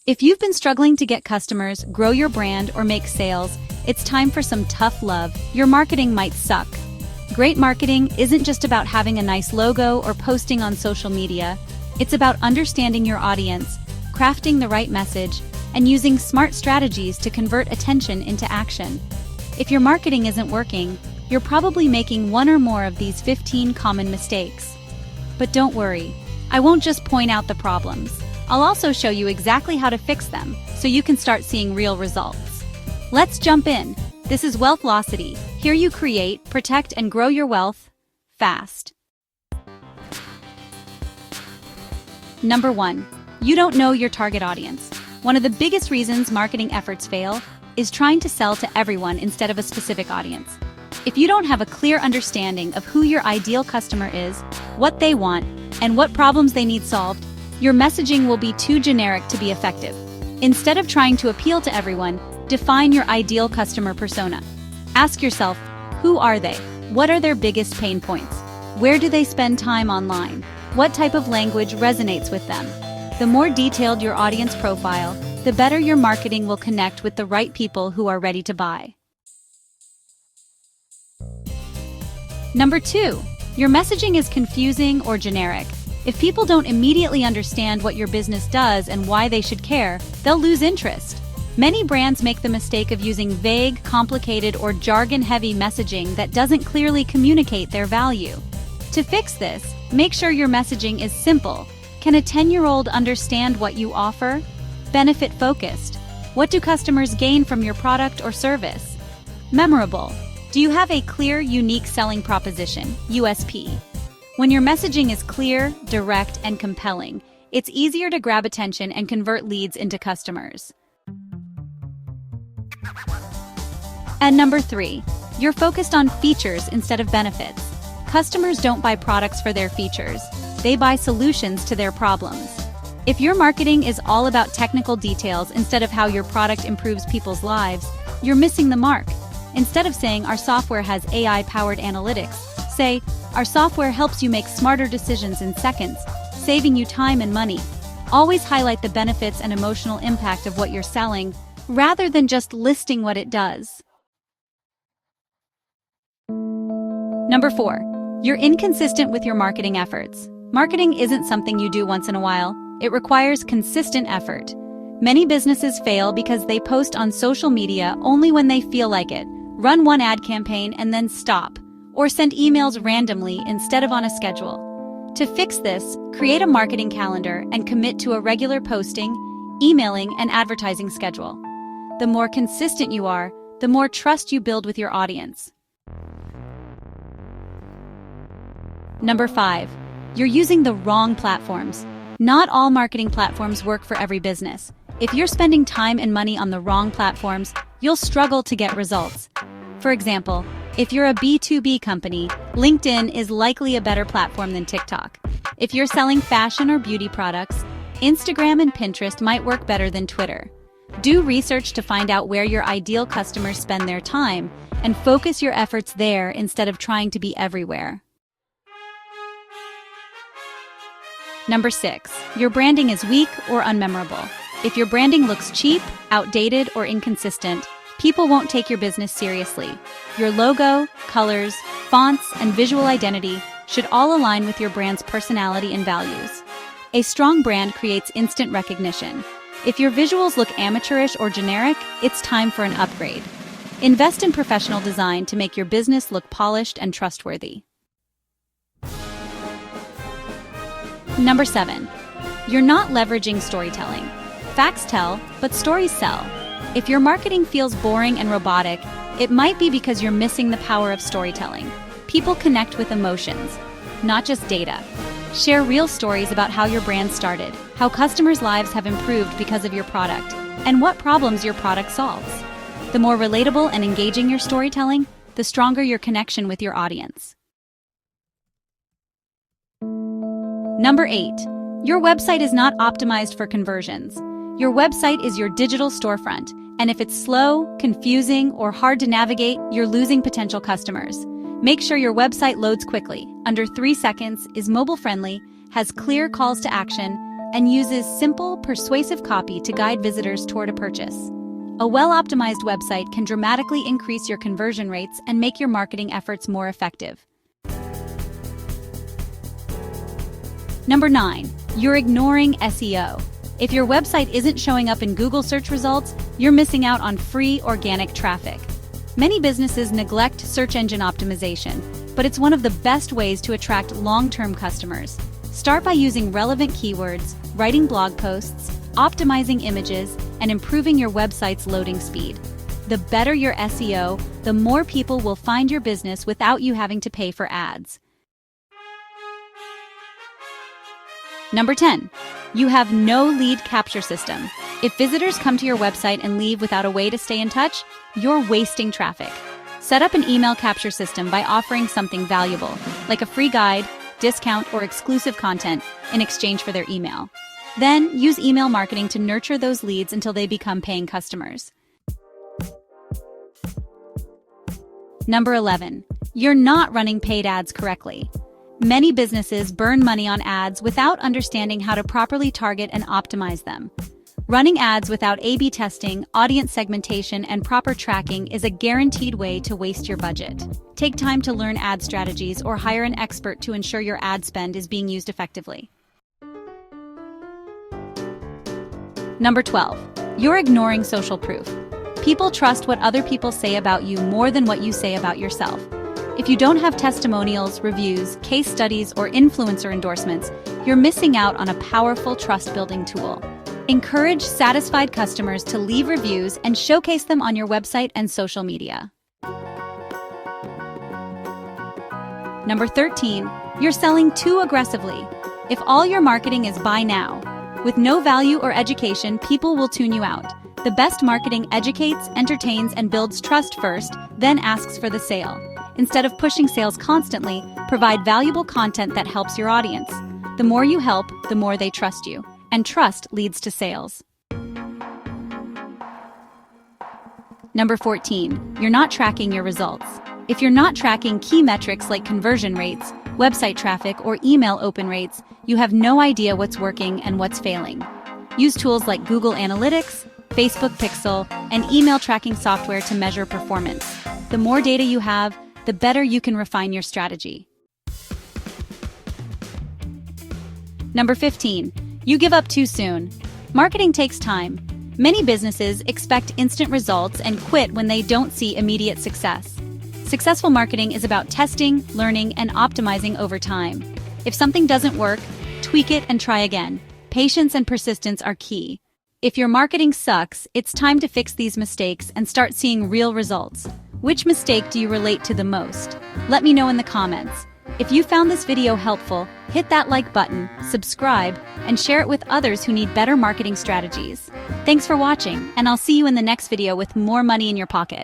If you've been struggling to get customers, grow your brand, or make sales, it's time for some tough love. Your marketing might suck. Great marketing isn't just about having a nice logo or posting on social media. It's about understanding your audience, crafting the right message, and using smart strategies to convert attention into action. If your marketing isn't working, you're probably making one or more of these 15 common mistakes. But don't worry, I won't just point out the problems. I'll also show you exactly how to fix them so you can start seeing real results. Let's jump in. This is Wealthlocity. Here you create, protect, and grow your wealth fast. Number 1. You don't know your target audience. One of the biggest reasons marketing efforts fail is trying to sell to everyone instead of a specific audience. If you don't have a clear understanding of who your ideal customer is, what they want, and what problems they need solved, your messaging will be too generic to be effective. Instead of trying to appeal to everyone, define your ideal customer persona. Ask yourself, who are they? What are their biggest pain points? Where do they spend time online? What type of language resonates with them? The more detailed your audience profile, the better your marketing will connect with the right people who are ready to buy. Number 2. Your messaging is confusing or generic. If people don't immediately understand what your business does and why they should care, they'll lose interest. Many brands make the mistake of using vague, complicated, or jargon-heavy messaging that doesn't clearly communicate their value. To fix this, make sure your messaging is simple. Can a 10-year-old understand what you offer? Benefit-focused. What do customers gain from your product or service? Memorable. Do you have a clear, unique selling proposition, USP? When your messaging is clear, direct, and compelling, it's easier to grab attention and convert leads into customers. And number 3, you're focused on features instead of benefits. Customers don't buy products for their features. They buy solutions to their problems. If your marketing is all about technical details instead of how your product improves people's lives, you're missing the mark. Instead of saying our software has AI-powered analytics, say our software helps you make smarter decisions in seconds, saving you time and money. Always highlight the benefits and emotional impact of what you're selling, rather than just listing what it does. Number 4. You're inconsistent with your marketing efforts. Marketing isn't something you do once in a while. It requires consistent effort. Many businesses fail because they post on social media only when they feel like it, run one ad campaign and then stop, or send emails randomly instead of on a schedule. To fix this, create a marketing calendar and commit to a regular posting, emailing, and advertising schedule. The more consistent you are, the more trust you build with your audience. Number 5. You're using the wrong platforms. Not all marketing platforms work for every business. If you're spending time and money on the wrong platforms, you'll struggle to get results. For example, if you're a B2B company, LinkedIn is likely a better platform than TikTok. If you're selling fashion or beauty products, Instagram and Pinterest might work better than Twitter. Do research to find out where your ideal customers spend their time and focus your efforts there instead of trying to be everywhere. Number 6. Your branding is weak or unmemorable. If your branding looks cheap, outdated, or inconsistent, people won't take your business seriously. Your logo, colors, fonts, and visual identity should all align with your brand's personality and values. A strong brand creates instant recognition. If your visuals look amateurish or generic, it's time for an upgrade. Invest in professional design to make your business look polished and trustworthy. Number 7. You're not leveraging storytelling. Facts tell, but stories sell. If your marketing feels boring and robotic, it might be because you're missing the power of storytelling. People connect with emotions, not just data. Share real stories about how your brand started, how customers' lives have improved because of your product, and what problems your product solves. The more relatable and engaging your storytelling, the stronger your connection with your audience. Number 8. Your website is not optimized for conversions. Your website is your digital storefront, and if it's slow, confusing, or hard to navigate, you're losing potential customers. Make sure your website loads quickly, under 3 seconds, is mobile-friendly, has clear calls to action, and uses simple, persuasive copy to guide visitors toward a purchase. A well-optimized website can dramatically increase your conversion rates and make your marketing efforts more effective. Number 9. You're ignoring SEO. If your website isn't showing up in Google search results, you're missing out on free organic traffic. Many businesses neglect search engine optimization, but it's one of the best ways to attract long-term customers. Start by using relevant keywords, writing blog posts, optimizing images, and improving your website's loading speed. The better your SEO, the more people will find your business without you having to pay for ads. Number 10. You have no lead capture system. If visitors come to your website and leave without a way to stay in touch, you're wasting traffic. Set up an email capture system by offering something valuable, like a free guide, discount, or exclusive content in exchange for their email. Then, use email marketing to nurture those leads until they become paying customers. Number 11. You're not running paid ads correctly. Many businesses burn money on ads without understanding how to properly target and optimize them. Running ads without A/B testing, audience segmentation, and proper tracking is a guaranteed way to waste your budget. Take time to learn ad strategies or hire an expert to ensure your ad spend is being used effectively. Number 12. You're ignoring social proof. People trust what other people say about you more than what you say about yourself. If you don't have testimonials, reviews, case studies, or influencer endorsements, you're missing out on a powerful trust-building tool. Encourage satisfied customers to leave reviews and showcase them on your website and social media. Number 13. You're selling too aggressively. If all your marketing is buy now, with no value or education, people will tune you out. The best marketing educates, entertains, and builds trust first, then asks for the sale. Instead of pushing sales constantly, provide valuable content that helps your audience. The more you help, the more they trust you, and trust leads to sales. Number 14. You're not tracking your results. If you're not tracking key metrics like conversion rates, website traffic, or email open rates, you have no idea what's working and what's failing. Use tools like Google Analytics, Facebook Pixel, and email tracking software to measure performance. The more data you have, the better you can refine your strategy. Number 15. You give up too soon. Marketing takes time. Many businesses expect instant results and quit when they don't see immediate success. Successful marketing is about testing, learning, and optimizing over time. If something doesn't work, tweak it and try again. Patience and persistence are key. If your marketing sucks, it's time to fix these mistakes and start seeing real results. Which mistake do you relate to the most? Let me know in the comments. If you found this video helpful, hit that like button, subscribe, and share it with others who need better marketing strategies. Thanks for watching, and I'll see you in the next video with more money in your pocket.